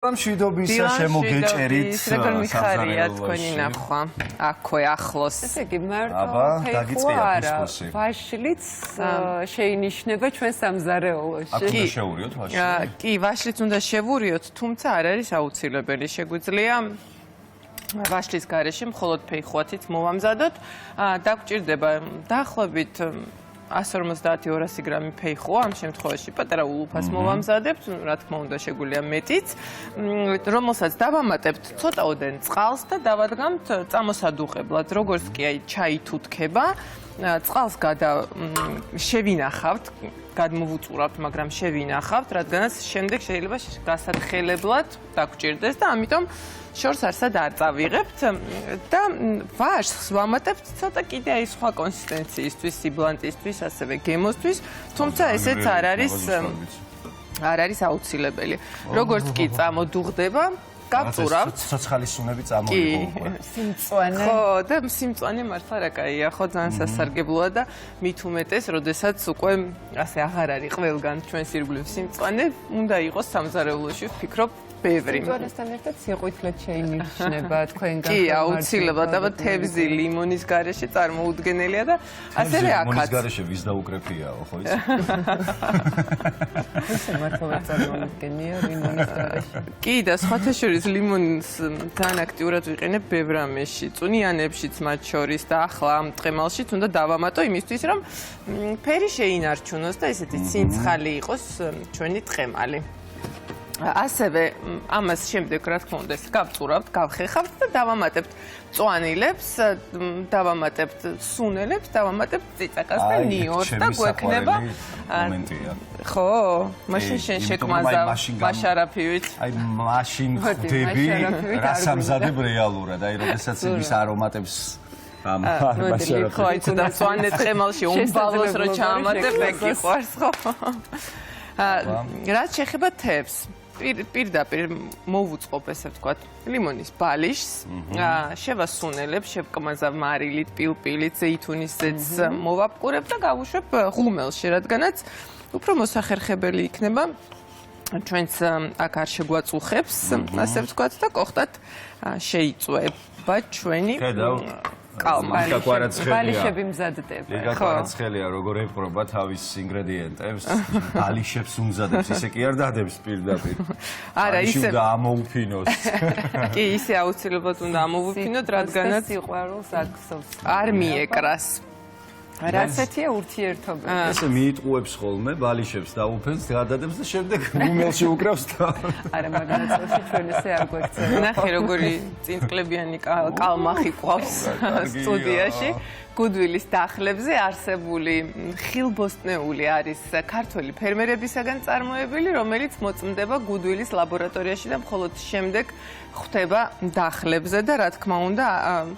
მშვიდობისა შემოგეჭერით როგორ მიხარია თქვენი ნახვა აქვე ახლოს ესე იგი მარტო ფეხი არა ვაშლიც შეინიშნება ჩვენ სამზარეულოში აქ უნდა შევურიოთ ვაშლი კი ვაშლიც უნდა შევურიოთ თუმცა არ არის აუცილებელი შეგვიძლია ვაშლის გარეშე მხოლოდ ფეხუათით მოვამზადოთ დაგჭირდება დაახლოებით 150-200 გრამი ფეხოა ამ შემთხვევაში პატარა ულუფას მოვამზადებთ, რა თქმა უნდა შეგვიძლია მეტიც, რომელსაც დავამატებთ ცოტაოდენ წყალს და დავადგამთ წამოსადუღებლად, როგორც კი აი ჩაი თუ თხება, წყალს შევინახავთ, გადმოვუწურავთ, მაგრამ შევინახავთ, რადგანაც შემდეგ შეიძლება გასათხელებლად დაგჭირდეს და ამიტომ შორს არსად არ წავიღებთ და ვაშლს ვამატებთ ცოტა კიდე აი სხვა კონსისტენციისთვის, სიბლანტისთვის, ასევე გემოსთვის, თუმცა ესეც არ არის აუცილებელი. როგორც კი წამოდუღდება, გავწურავთ. ცოცხალის სუნები წამოიღო უკვე. სიმწვანე. ხო, და სიმწვანე მართლა რა კაია, ხო, ძალიან სასარგებლოა და მით უმეტეს, როდესაც უკვე ასე აღარ არის ყველგან ჩვენს ირგვლივ სიმწვანე, უნდა იყოს სამზარეულოში, ვფიქრობ ბევრი. სიმწვანესთან ერთად სიყვითლეც შეინიშნება თქვენგან. კი, აუცილებლად, აბა თევზი ლიმონის გარეშე წარმოუდგენელია და ასევე აქაც. ლიმონის გარეშე ვის დაუკრეფიაო, ხო იცი? ესე მართლა წარმოუდგენია ლიმონის გარეშე. კი, და სხვათა შორის ლიმონს ძალიან აქტიურად ვიყენებ ბევრ რამეში, წვნიანებშიც მათ შორის და ახლა ამ ტყემალშიც უნდა დავამატო იმისთვის, რომ ფერი შეინარჩუნოს და ესეთი ცინცხალი იყოს ჩვენი ტყემალი. ასევე ამას შემდეგ რა თქმა უნდა გავწურავთ, გავხეხავთ და დავამატებთ წვანილებს, დავამატებთ სუნელებს, დავამატებთ წიწაკას და ნიორს და გვექნება მომენტია. ხო, მაშინ შენ შექმაზავ მაშარაფივით. აი მაშინ ხვდები რას ამზადებ რეალურად, აი როდესაც ის არომატებს ამ მაშარაფივით. ხო, იცი და წვანე ტყემალში უმბალოს რო ჩაამატებ, მეკიყვარს ხო? რაც შეეხება თევზს პირდაპირ მოვუწყობ ესე ვთქვათ ლიმონის ბალიშს შევასუნელებ შევკმაზავ მარილით პილპილით ზეითუნის მოვაპყურებ და გავუშვებ ღუმელში რადგანაც უფრო მოსახერხებელი იქნება ჩვენც აქ არ შეგვაწუხებს ასე ვთქვათ და კოხტად შეიწვება ჩვენი ბალიშები მზადდება. იგაკარაცხელია როგორ ეპყრობა თავის ინგრედიენტებს, ბალიშებს უმზადებს, ისე კი არ დადებს პირდაპირ. არა, ისე ამოუფინოს. კი, ისე აუცილებლად უნდა ამოვუფინოთ, რადგანაც სიყვარულს აქვსოს. არ მიეკრას. რაცეთია ურთიერთობა. ესე მიიტყუებს ხოლმე, ბალიშებს დაუფენს, გადადებს და შემდეგ ღუმელში უკრავს და არა, მაგრამ წელში ჩვენ ესე არ გვექცევა. ნახე როგორი წინტკლებიანი კალმახი ყავს სტუდიაში. გუდვილის დახლებზე არსებული ხილბოსტნეული არის ქართველი ფერმერებისაგან წარმოებული, რომელიც მოწმდება გუდვილის ლაბორატორიაში და მხოლოდ შემდეგ ხვდება დახლებზე და რა თქმა უნდა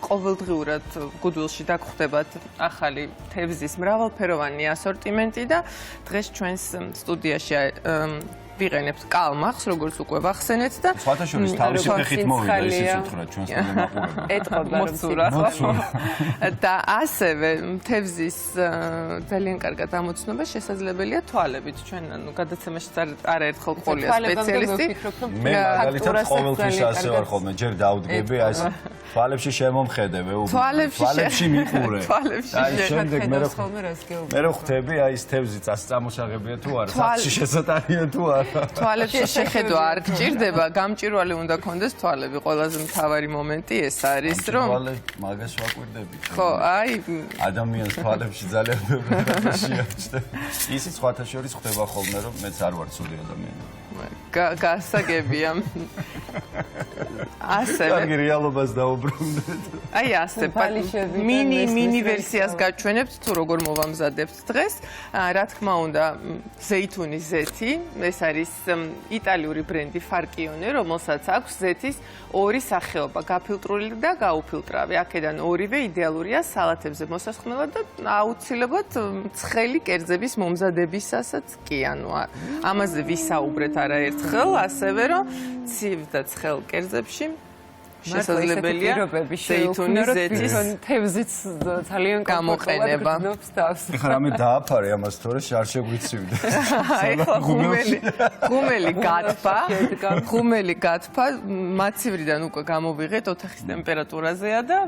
ყოველდღიურად გუდვილში დაგხვდებათ ახალი თევზის მრავალფეროვანი ასორტიმენტი და დღეს ჩვენს სტუდიაში ვიყენებთ კალმახს, როგორც უკვე ვახსენეთ და სხვათა შორის თავისი ფეხით მოვიდა ისიც უთხრა ჩვენს სტუდიაში. ეტყობა მოცურა. და ასევე თევზის ძალიან კარგად ამოცნობა შესაძლებელია თვალებით. ჩვენ ანუ გადაცემაშიც არაერთხელ ყოლია სპეციალისტი. მე მაგალითად ყოველთვის ასე ვარ ხოლმე, ჯერ დავდგები, აი ეს თვალებში შემომხედებ, თვალებში მიყურე. აი შემდეგ მე ხვდები, აი ეს თევზი წამოსაღებია თუ არა, სახლში შესატანია თუ არა. თვალებში შეხედვა არ გჭირდება, გამჭვირვალე უნდა კონდეს თვალები. ყველაზე მთავარი მომენტი ეს არის, რომ მაგას ვაკვირდები. ხო, აი ადამიანს თვალებში ძალიან ბევრი შეაჩნდა. ისიც სხვათა შორის ხდება ხოლმე, რომ მეც არ ვარ ცუდი ადამიანი. გასაგებია. ასევე კარგი რეალობას დაუბრუნდეთ. აი ასე მინი ვერსიას გაჩვენებთ თუ როგორ მოვამზადებთ დღეს. რა თქმა უნდა, ზეითუნის ზეთი, ეს არის იტალიური ბრენდი Farchione, რომელსაც აქვს ზეთის ორი სახეობა, გაფილტრული და გაუფილტრავი. აქედან ორივე იდეალურია სალათებზე მოსასხმელად და აუცილებლად ცხელი კერძების მომზადებისასაც კი, ანუ ამაზე ვისაუბრეთ არაერთხელ, ასევე რომ ცივ და ცხელ კერძებში შესაძლებელია ზეითუნის ზეთის თევზიც ძალიან გამოყენება. ეხლა რამე დააფარე ამას თორე არ შეგვიცივდა. ეხლა ღუმელი გათფა, მაცივრიდან უკვე გამოვიღეთ ოთახის ტემპერატურაზეა და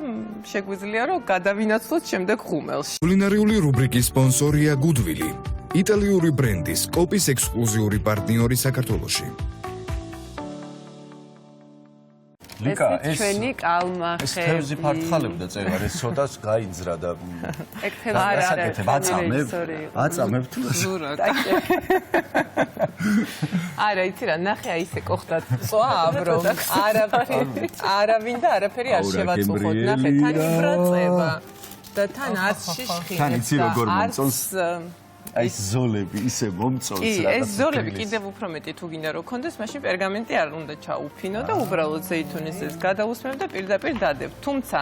შეგვიძლია რომ გადავინაცვლოთ შემდეგ ღუმელში. კულინარიული რუბრიკის სპონსორია გუდვილი, იტალიური ბრენდის კოპის ექსკლუზიური პარტნიორი საქართველოში. ლიკა, ჩვენი კალმახები. ეს თევზი ფართხალებდა წეღარ, ეს ცოტას გაიძრა და ეგ თევზი აწამებ თუ ზურად. არა, იცი რა, ნახე აი ესე კოხდათ. წვავ რომ არავინ და არაფერი არ შევაწუხოთ. ნახე, თან იბრაწება და თან არც შიშხინებს. თან იცი როგორ მომწონს? აი ეს ზოლები ისე მომწონს რა. ეს ზოლები კიდევ უფრო მეტი თუ გინდა რომ კონდეს, მაშინ პერგამენტი არ უნდა ჩაუფინო და უბრალოდ ზეითუნის ეს გადაусმებ და პირდაპირ დადებ. თუმცა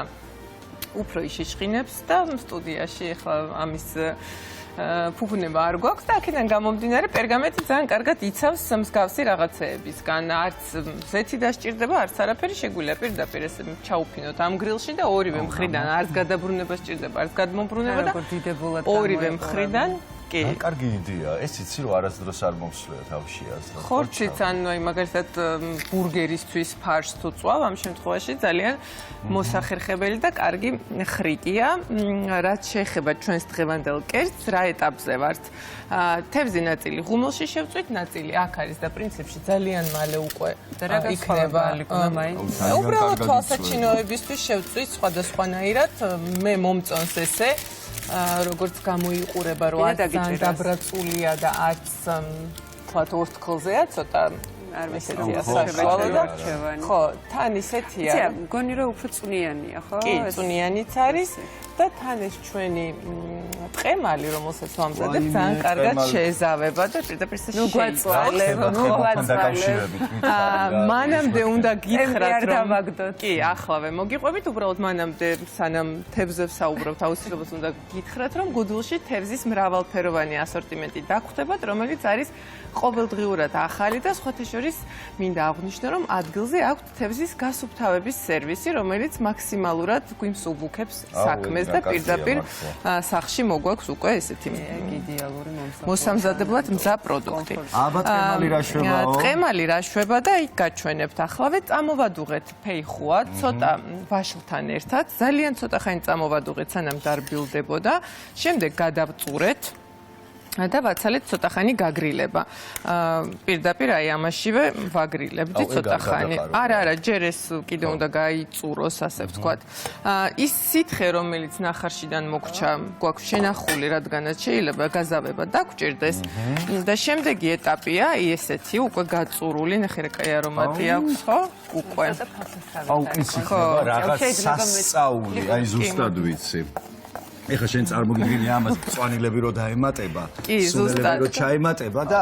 უფრო იშიშხინებს და სტუდიაში ახლა ამის ფუფუნება არ გვაქვს და აქედან გამომდინარე პერგამენტი ძალიან კარგად იცავს მსგავსი რაღაცეებისგან. არც ზეთი დასჭირდება, არც არაფერი შეგვიძლია პირდაპირ ესე ჩაუფინოთ ამ გრილში და ორივე მხრიდან არც გადაბრუნება სჭირდება, არც გადმობრუნება და ორივე მხრიდან კი. კარგი იდეა. ეს იცი რომ არასდროს არ მომსვლია თავში აზრად. ხორციც ანუ აი მაგალითად ბურგერისთვის ფარშს თუ წვავ, ამ შემთხვევაში ძალიან მოსახერხებელი და კარგი ხრიკია. რაც შეეხება ჩვენს დღევანდელ კერძს, რა ეტაპზე ვართ? თევზი ნაწილი ღუმელში შევწვით, ნაწილი აქ არის და პრინციპში ძალიან მალე უკვე იქნება. უბრალოდ თვალსაჩინოებისთვის შევწვით სხვადასხვანაირად. მე მომწონს ესე. როგორც გამოიყურება, რომ არც ძალიან დაბრაწულია და არც თქვათ ორთქლზეა, ცოტა არ მესეთია საშუალო და ხო, თან ისეთია. იცი, მგონი რომ უფრო წვნიანია, ხო? კი, წვნიანიც არის და თან ეს ჩვენი ტყემალი, რომელსაც ვამზადებ, ძალიან კარგად შეეზავება და პირდაპირ მანამდე უნდა გითხრათ რომ კი, ახლავე მოგიყვებით, უბრალოდ მანამდე სანამ თევზზე ვსაუბრობთ, აუცილებლად უნდა გითხრათ, რომ გუდულში თევზის მრავალფეროვანი ასორტიმენტი დაგხვდებათ, რომელიც არის ყოველდღიურად ახალი და სხვათა შორის მინდა აღვნიშნო, რომ ადგილზე აქვთ თევზის გასუფთავების სერვისი, რომელიც მაქსიმალურად გვიმსუბუქებს საქმეს და პირდაპირ სახლში მოგვაქვს უკვე ესეთი იდეალური მოსამზადებლად მზა პროდუქტი. აბა ტყემალი რა შვებაო? ტყემალი რა შვება და იქ გაჩვენებთ ახლავე, წამოვადუღეთ ფეიხუა, ცოტა ვაშლთან ერთად, ძალიან ცოტა ხანი წამოვადუღეთ, სანამ დარბილდებოდა, შემდეგ გადავწურეთ და ვაცალეთ ცოტა ხანი გაგრილება. პირდაპირ აი ამაშივე ვაგრილებდი ცოტა ხანი. არა, ჯერ ეს კიდე უნდა გაიწუროს, ასე ვთქვათ. ის სითხე, რომელიც ნახარშიდან მოგჩა, გვაქვს შენახული, რადგანაც შეიძლება გაზავება დაგჭირდეს და შემდეგი ეტაპია ესეთი, უკვე გაწურული, ნახე რა კაი არომატი აქვს, ხო? უკვე. აუ, ისი რაღაც სასწაული, აი ზუსტად ვიცი. ეხლა შენ წარმოგიდგენი ამას წვანილები რო დაემატება, სუნელები რო ჩაემატება და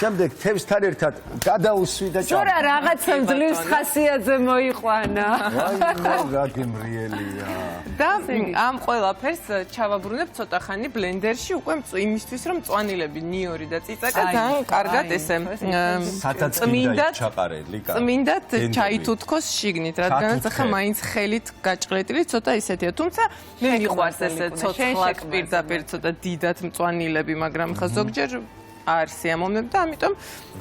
შემდეგ თევზთან ერთად გადაუსვი და ჩა. რა რაღაცა ძლივს ხასიათზე მოიყვანა. ვაი, რა გემრიელია. და ამ ყველაფერს ჩავაბრუნებ ცოტა ხანი ბლენდერში უკვე იმისთვის რომ წვანილები ნიორი და წიწაკა ძალიან კარგად ესე წმინდად ჩაითუთქოს შიგნით, რადგანაც ახლა მაინც ხელით გაჭყლეტილი ცოტა ისეთია. თუმცა მე მიყვარს ესე ცოცხლად პირდაპირ ცოტა დიდად მწვანილები, მაგრამ ხა ზოგჯერ არ სიამოვნებ და ამიტომ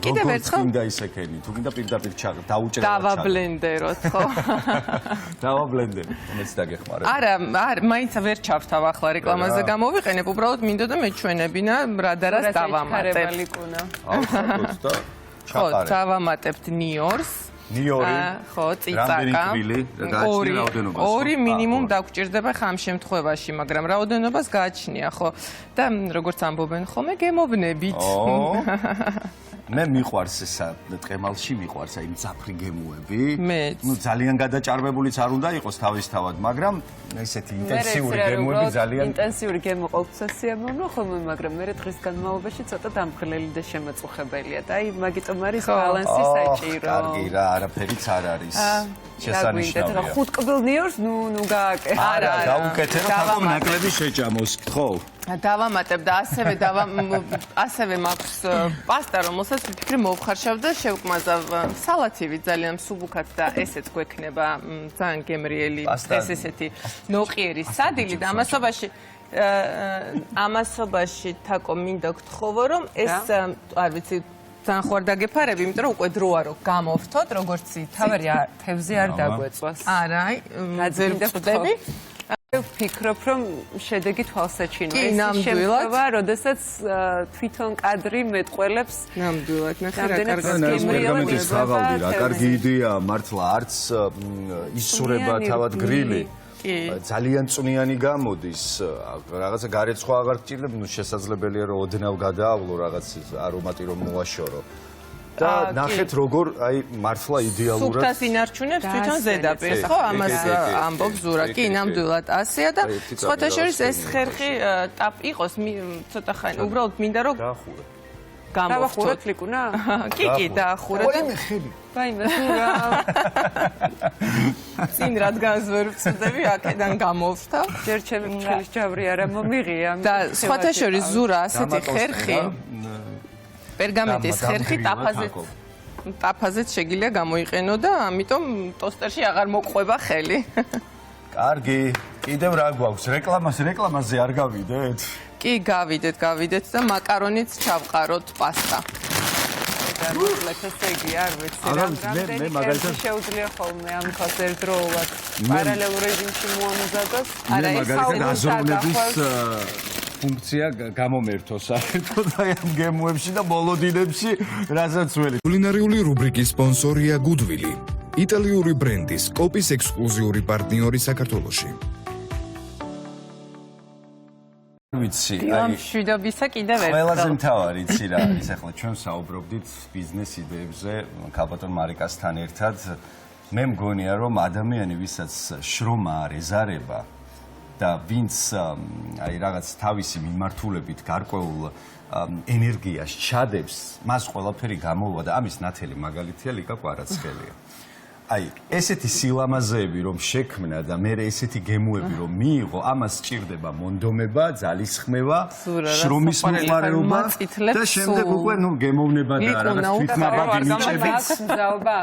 კიდევ ერთხელ გინდა ისეკენი, თუ გინდა პირდაპირ დაუჭერა. დავაბლენდეროთ, ხო? დავაბლენდეროთ, მეც დაგეხმარებ. არა, მაინც ვერ ჩავთავ ახლა რეკლამაზე გამოვიყენებ, უბრალოდ მინდოდა მეჩვენებინა რა და რას დავამატებ. ხო, დავამატებთ ნიორს. ნიორი. ხო, წიწაკა. ორი მინიმუმ დაგჭირდება ხა ამ შემთხვევაში, მაგრამ რაოდენობას გააჩნია, ხო? და როგორც ამბობენ ხოლმე, გემოვნებით. მე მიყვარს ესა ტყემალში მიყვარს აი მძაფრი გემოები. მეც. ნუ ძალიან გადაჭარბებულიც არ უნდა იყოს თავისთავად, მაგრამ ესეთი ინტენსიური გემოები ძალიან ინტენსიური გემო ყოფცა სიამოვნო ხოლმე, მაგრამ მე დღის განმავლობაში ცოტა დამღლელი და შემაწუხებელია და აი მაგიტომ არის ბალანსი საჭირო. კარგი რა, არაფერიც არ არის. შესანიშნავია. ხუთკბილ ნიორს ნუ გააკეთე. არა, გაუკეთე რომ თვითონ ნაკლები შეჭამოს, ხო? დავამატებ და ასევე მაქვს პასტა, რომელსაც ვფიქრე მოვხარშავ და შევკმაზავ სალათივით ძალიან მსუბუქად და ესეც გვექნება ძალიან გემრიელი ეს ესეთი ნოყიერი სადილი და ამასობაში თაკო მინდა გთხოვო რომ ეს არ ვიცი ძალიან ხوار დაგეფარები, იმიტომ რომ უკვე დროა რომ გამოვთოთ, როგორც თავი თევზი არ დაგვეწვას. არა, ძერ ვწდები. ვფიქრობ, რომ შედეგი თვალსაჩინოა. ეს შემთხვევა, როდესაც თვითონ კადრი მეტყველებს. ნამდვილად, ნახე რა კარგად ხაღავდი, რა კარგი იდეაა, მართლა არც ისურება თავად გრილი. ძალიან წვნიანი გამოდის, რაღაცა გარეცხვა აღარ გჭირდება, ნუ შესაძლებელია რომ ოდნავ გადაავლო რაღაც არომატი რომ მოაშორო. და ნახეთ როგორ აი მართლა იდეალურად სუფთას ინარჩუნებს თვითონ ზედაპირს, ხო? ამას ამბობს ზურა. კი, ნამდვილად ასეა და სხვათა შორის ეს ხერხი იყოს ცოტა ხანი. უბრალოდ მინდა რომ გამოვხუროთ ლიკუნა? კი, დაახურეთ. ორი ხელი. ვაიმე, ზურა. წინ რადგანს ვერ ვწდები, აქედან გამოვსთავ. ჯერ ჩემი ხელის ჯავრი არა მომიღია. და სხვათა შორის ზურა ასეთი ხერხი პერგამენტის ხერხი ტაფაზეც შეგიძლია გამოიყენო და ამიტომ ტოსტერში აღარ მოყვება ხელი. კარგი, კიდევ რა გვაქვს? რეკლამაზე არ გავიდეთ? კი, გავიდეთ და მაკარონიც ჩავყაროთ პასტა. ესე იგი, არ ვიცი, რამდენი ხერხი შეუძლია ხოლმე ამ ხას ერთდროულად პარალელურ რეჟიმში მოამზადოს. არა, ეს აზროვნების ფუნქცია გამომერთო საერთოდ აი ამ გემოებში და მოლოდინებში, რასაც ველი. კულინარიული რუბრიკის სპონსორია გუდვილი, იტალიური ბრენდის კოპის ექსკლუზიური პარტნიორი საქართველოში. ვიცი, აი მშვიდობისა კიდევ ერთხელ. ყველაზე მთავარი იცი რა არის, ახლა ჩვენ საუბრობდით ბიზნეს იდეებზე კაბატონ მარიკასთან ერთად. მე მგონია რომ ადამიანი ვისაც შრომა არ ეზარება და ვინც აი რაღაც თავისი მიმართულებით გარკვეულ ენერგიას ჩადებს, მას ყველაფერი გამოვა და ამის ნათელი მაგალითია ლიკა კვარაცხელია. აი, ესეთი სილამაზეები რომ შექმნა და მე ესეთი გემოები რომ მიიღო, ამას სჭირდება მონდომება, ძალისხმევა, შრომის მოყარეობა და შემდეგ უკვე ნუ გემოვნება და რაღაც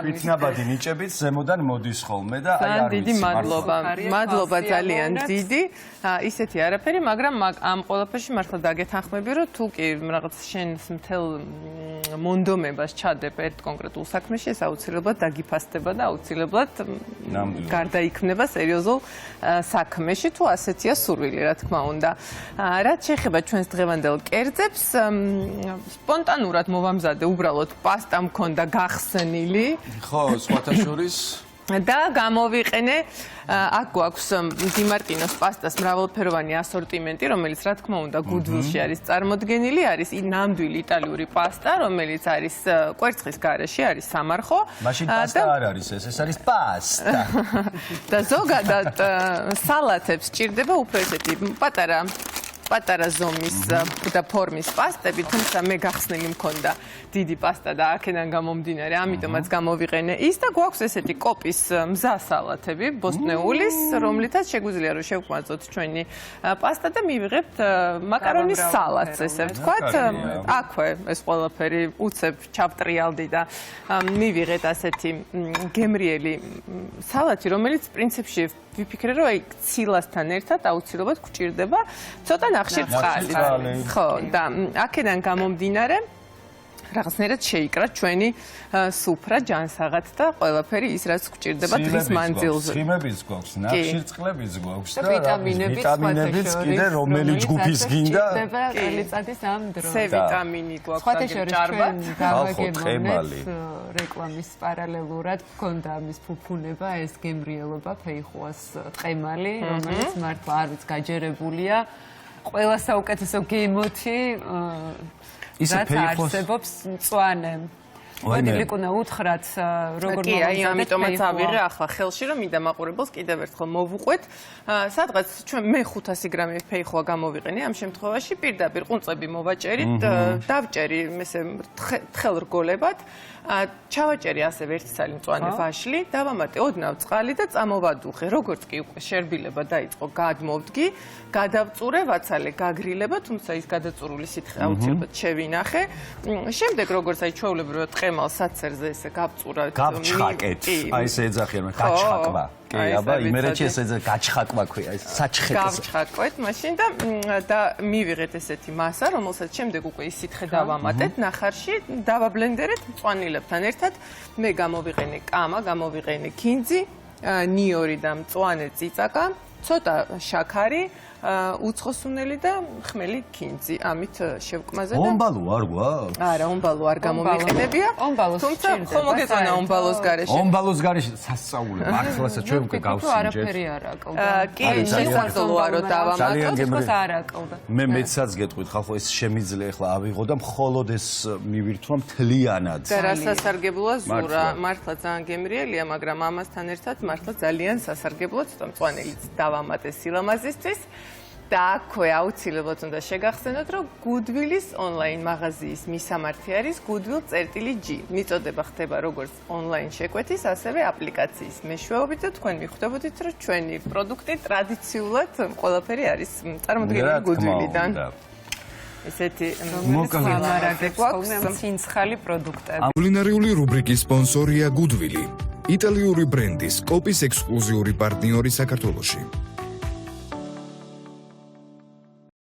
თვითნაბადი ნიჭებით ზემოდან მოდის ხოლმე და აი არ ვიცი. მადლობა ძალიან დიდი. ისეთი არაფერი, მაგრამ ამ ყველაფერში მართლა დაგეთანხმები, რომ თუ კი რაღაც შენს მთელ მონდომებას ჩადებ ერთ კონკრეტულ საქმეში, ეს აუცილებლად დაგიფასდება და აუცილებლად გარდაიქმნება სერიოზულ საქმეში, თუ ასეთია სურვილი, რა თქმა უნდა. რაც შეეხება ჩვენს დღევანდელ კერძებს, სპონტანურად მოვამზადე უბრალოდ პასტა მქონდა გახსნილი. ხო, სხვათა შორის და გამოვიყენე აქ გვაქვს დიმარტინოს პასტას მრავალფეროვანი ასორტიმენტი, რომელიც რა თქმა უნდა გუდვილში არის წარმოდგენილი, არის ნამდვილი იტალიური პასტა, რომელიც არის კვერცხის გარეშე, არის სამარხო. მაშინ პასტა არ არის ეს არის პასტა. და ზოგადად სალათებს სჭირდება უფრო ესეთი პატარა ზომის და ფორმის პასტები, თუმცა მე გახსნილი მქონდა დიდი პასტა და აქედან გამომდინარე, ამიტომაც გამოვიყენე ის და გვაქვს ესეთი კოპის მზა სალათები, ბოსტნეულის, რომლითაც შეგვიძლია რომ შევქმნათ ჩვენი პასტა და მივიღებთ მაკარონის სალატს, ესე ვთქვათ. აქვე ეს ყველაფერი უცებ ჩავტრიალდი და მივიღეთ ასეთი გემრიელი სალათი, რომელიც პრინციპში ვიფიქრე რომ აი ცილასთან ერთად აუცილებლად გვჭირდება ცოტა ნახშირ წყალი. ხო, და აქედან გამომდინარე რაღაცნაირად შეიკრა ჩვენი სუფრა ჯანსაღად და ყველაფერი ის რაც გვჭირდება დღის მანძილზე. ხიმებიც გვაქვს, ნახშირწყლებიც გვაქვს და ვიტამინებიც კიდე რომელი ჯგუფის გინდა? ყელიწადის ამ დროს. C ვიტამინი გვაქვს და ჭარბად. გავაგებინეთ რეკლამის პარალელურად გქონდა ამის ფუფუნება, ეს გემრიელობა ფეიხუას ტყემალი, რომელიც მართლა არ ვიცი გაჯერებულია. ყველა საუკეთესო გემოთი ის ფეიხოს არსებობს მწვანე. მოდი ლიკუნა უთხრათ როგორ კი, აი ამიტომაც ავიღე ახლა ხელში რომ მინდა მაყურებელს კიდევ ერთხელ მოვუყვეთ. სადღაც ჩვენ მე 500 გრამი ფეიხოა გამოვიყენე ამ შემთხვევაში პირდაპირ ყუნწები მოვაჭერით, დავჭერი ესე თხელ რგოლებად. ჩავაჭერი ასევე 1 ცალი მწვანე ვაშლი, დავამატე ოდნავ წყალი და წამოვადუხე. როგორც კი უკვე შერბილება დაიწყო, გადმოვდგი, გადავწურე, ვაცალე გაგრილება, თუმცა ის გადაწურული სითხე აუცილებლად შევინახე. შემდეგ როგორც აი ჩვეულებრივად ტყემალ საცერზე ესე გავწურავ. გავჩხაკეთ. აი ესე ეძახიან, გაჩხაკვა. კი, აბა, იმერეთში ესე გაჩხაკვა ქვია, ეს საჩხეკს. გავჩხაკვეთ მაშინ და მივიღეთ ესეთი მასა, რომელსაც შემდეგ უკვე ის სითხე დავამატეთ ნახარში, დავაბლენდერეთ მწვანილებთან ერთად. მე გამოვიყენე კამა, გამოვიყენე ქინძი, ნიორი და მწვანე წიწაკა, ცოტა შაქარი, უცხოსუნელი და ხმელი ქინძი. ამით შევკმაზე და ომბალო არ გვაქვს? არა, ომბალო არ გამომიყენებია. თუმცა ხომ მოგეწონა ომბალოს გარეშე. ომბალოს გარეშე სასწაული. მართლაც ჩვენ უკვე გავსინჯეთ. არაფერი არ აკლდა. კი, შესაძლოა რომ დავამატოთ. არ აკლდა. მე მეცაც გეტყვით, ხალხო ეს შემიძლია ახლა ავიღო და მხოლოდ ეს მივირთვა მთლიანად. და რა სასარგებლოა ზურა, მართლა ძალიან გემრიელია, მაგრამ ამასთან ერთად მართლა ძალიან სასარგებლოა, ცოტა მწვანელიც დავამატე სილამაზისთვის. და აქვე აუცილებლად უნდა შეგახსენოთ, რომ Goodwill-ის ონლაინ მაღაზიის მისამართი არის Goodwill-G. მიწოდება ხდება როგორც ონლაინ შეკვეთის, ასევე აპლიკაციის მეშვეობით და თქვენ მიხვდებოდით, რომ ჩვენი პროდუქტი ტრადიციულად ყველაფერი არის წარმოდგენილი Goodwill-დან. ესეთი მომკლე გვაქვს ცინცხალი პროდუქტები. კულინარიული რუბრიკის სპონსორია Goodwill, იტალიური ბრენდის კოპის ექსკლუზიური პარტნიორი საქართველოში.